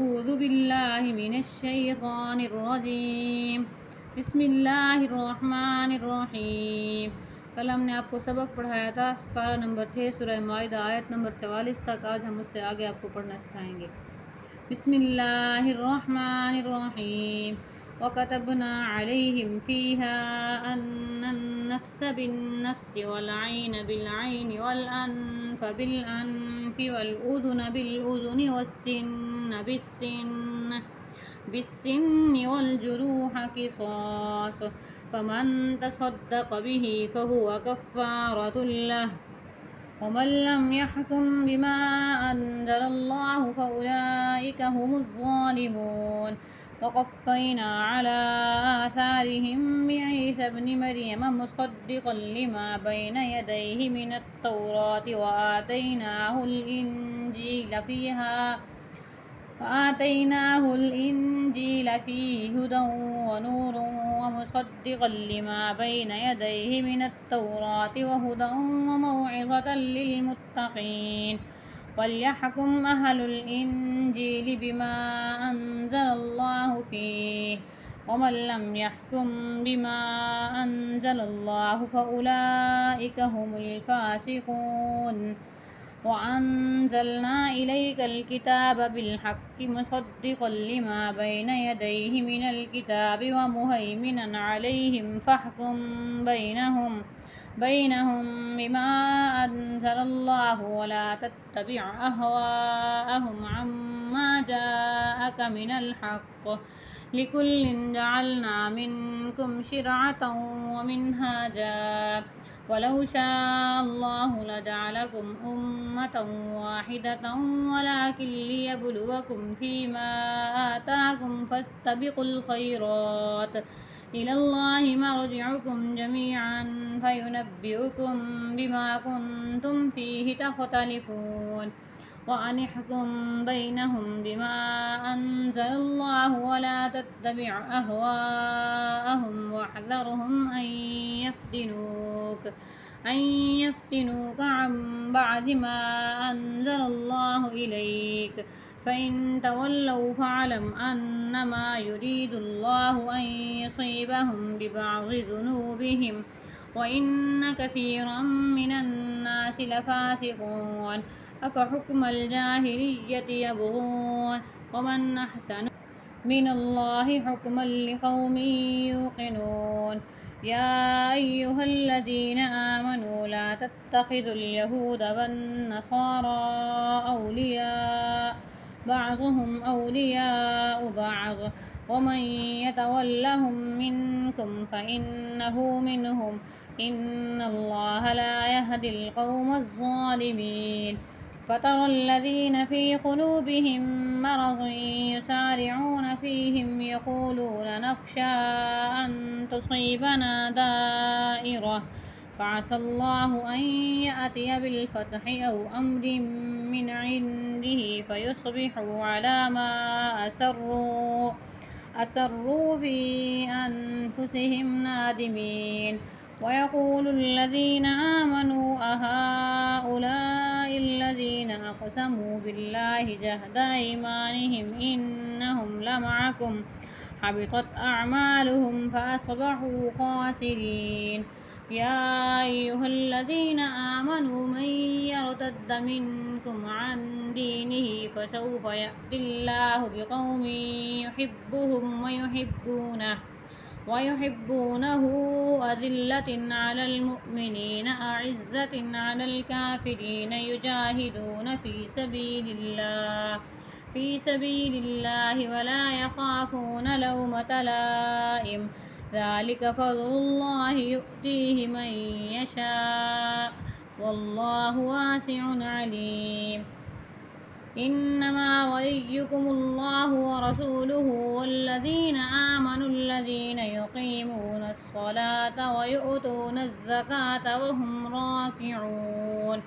أعوذ بالله من الشيطان الرجيم بسم الله الرحمن الرحيम। कल हमने आपको सबक पढ़ाया था पारा नंबर 6 सूरह माइदा आयत नंबर 44 तक। आज हम उससे आगे आपको पढ़ना सिखाएंगे। बिस्मिल्लाहिर्रहमानिर्रहीम। वकतबना अलैहिम फ़ीहा अन्नन-नफ्स बिन-नफ्स वल-ऐन बिल-ऐन वल-अन्फ बिल-अन्फ वल-उज़ुन बिल-उज़ुन वस्सिन्न बिस्सिन्न वल-जुरूह क़िसास फमन तसद्दक़ बिही फ़हुव कफ़्फ़ारतुन लह वमन लम यहकुम बिमा अंज़लल्लाहु फ़उलाइक हुमुज़्ज़ालिमून। वक़फ़्फ़यना अला आसारिहिम बिईसा इब्न मरियम मुसद्दिक़न लिमा बैन यदैहि मिनत-तौराति وآتيناه الإنجيل فيه هدى ونور ومصدقا لما بين يديه من التوراة وهدى وموعظة للمتقين وليحكم أهل الإنجيل بما أنزل الله فيه ومن لم يحكم بما أنزل الله فأولئك هم الفاسقون। وأنزلنا إليك الكتاب بالحق مصدقا لما بين يديه من الكتاب ومهيمنا عليهم فاحكم بينهم بما أنزل الله ولا تتبع أهواءهم عما جاءك من الحق لكل جعلنا منكم شرعة ومنهاجا ولو شاء الله لجعلكم أمة واحدة ولكن ليبلوكم فيما آتاكم فاستبقوا الخيرات إلى الله مرجعكم جميعا فينبئكم بما كنتم فيه تختلفون وأن احكم بينهم بما أنزل الله ولا تتبع أهواءهم واحذرهم أن يفتنوك عن بعد ما أنزل الله إليك فإن تولوا فاعلم أنما يريد الله أن يصيبهم ببعض ذنوبهم وإن كثيرا من الناس لفاسقون أفحكم الجاهلية يبغون ومن أحسن من الله حكما لقوم يوقنون. يا أيها الذين آمنوا لا تتخذوا اليهود والنصارى أولياء بعضهم أولياء بعض ومن يتولهم منكم فإنه منهم إن الله لا يهدي القوم الظالمين. فترى الذين في قلوبهم مرض يسارعون فيهم يقولون نخشى أن تصيبنا دائرة فعسى الله أن يأتي بالفتح أو أمر من عنده فيصبحوا على ما أسروا في أنفسهم نادمين. ويقول الذين آمنوا أهؤلاء الذين أقسموا بالله جهد أيمانهم إنهم لمعكم حبطت أعمالهم فأصبحوا خاسرين. يا أيها الذين آمنوا من يرتد منكم عن دينه فسوف يأتي الله بقوم يحبهم ويحبونه أذلة على المؤمنين أعزة على الكافرين يجاهدون في سبيل الله ولا يخافون لومة لائم ذلك فضل الله يؤتيه من يشاء والله واسع عليم. إنما وليكم الله ورسوله والذين آمنوا الذين يقيمون الصلاة ويؤتون الزكاة وهم راكعون.